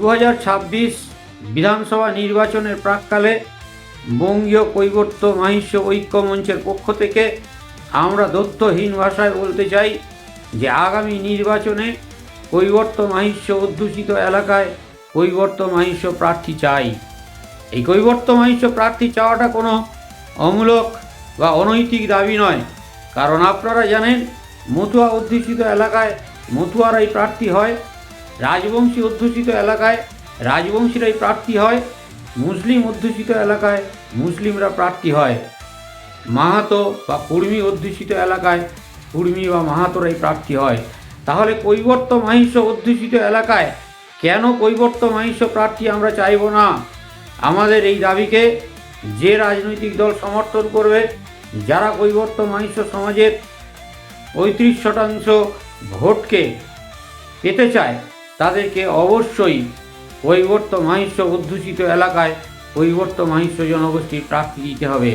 2026 বিধানসভা নির্বাচনের প্রাক্কালে বঙ্গীয় কৈবর্ত মাহিষ্য ঐক্য মঞ্চের পক্ষ থেকে আমরা তথ্যহীন ভাষায় বলতে চাই যে আগামী নির্বাচনে কৈবর্ত মাহিষ্য অধ্যুষিত এলাকায় কৈবর্ত মাহিষ্য প্রার্থী চাই। এই কৈবর্ত মাহিষ্য প্রার্থী চাওয়াটা কোনো অমূলক বা অনৈতিক দাবি নয়, কারণ আপনারা জানেন মতুয়া অধ্যুষিত এলাকায় মতুয়ারাই প্রার্থী হয়, রাজবংশী অধ্যুষিত এলাকায় রাজবংশীরাই প্রার্থী হয়, মুসলিম অধ্যুষিত এলাকায় মুসলিমরা প্রার্থী হয়, মাহাতো বা কুর্মী অধ্যুষিত এলাকায় কুর্মী বা মাহাতোরাই প্রার্থী হয়। তাহলে কৈবর্ত মাহিষ্য অধ্যুষিত এলাকায় কেন কৈবর্ত মাহিষ্য প্রার্থী আমরা চাইব না? আমাদের এই দাবিকে যে রাজনৈতিক দল সমর্থন করবে, যারা কৈবর্ত মাহিষ্য সমাজের 35% ভোটকে পেতে চায়, তাদেরকে অবশ্যই কৈবর্ত মাহিষ্য অধ্যুষিত এলাকায় কৈবর্ত মাহিষ্য জনগোষ্ঠীর প্রার্থী দিতে হবে।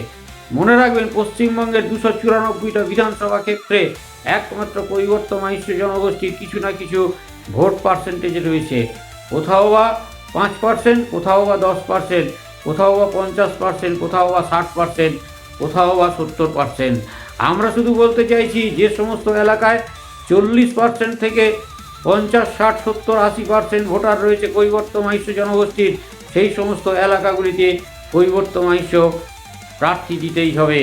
মনে রাখবেন, পশ্চিমবঙ্গের 294টা বিধানসভা ক্ষেত্রে একমাত্র কৈবর্ত মাহিষ্য জনগোষ্ঠীর কিছু না কিছু ভোট পার্সেন্টেজ রয়েছে। কোথাও বা 5%, কোথাও বা 10%, কোথাও বা 50%, কোথাও বা 60%, কোথাও বা 70%। আমরা শুধু বলতে চাইছি যে সমস্ত এলাকায় 40% থেকে 50, 60, 70, 80% ভোটার রয়েছে কৈবর্ত মাহিষ্য জনগোষ্ঠীর, সেই সমস্ত এলাকাগুলিতে কৈবর্ত মাহিষ্য প্রার্থী দিতেই হবে।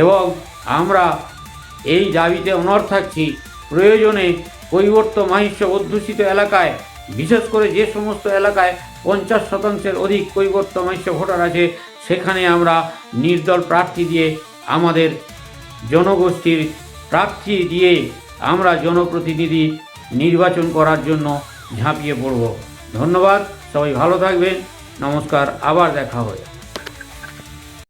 এবং আমরা এই দাবিতে অনড় থাকছি, প্রয়োজনে কৈবর্ত মাহিষ্য অধ্যুষিত এলাকায়, বিশেষ করে যে সমস্ত এলাকায় 50%-এর অধিক কৈবর্ত মাহিষ্য ভোটার আছে, সেখানে আমরা নির্দল প্রার্থী দিয়ে, আমাদের জনগোষ্ঠীর প্রার্থী দিয়ে আমরা জনপ্রতিনিধি নির্বাচন করার জন্য ঝাঁপিয়ে পড়ব। ধন্যবাদ, সবাই ভালো থাকবেন, নমস্কার, আবার দেখা হবে।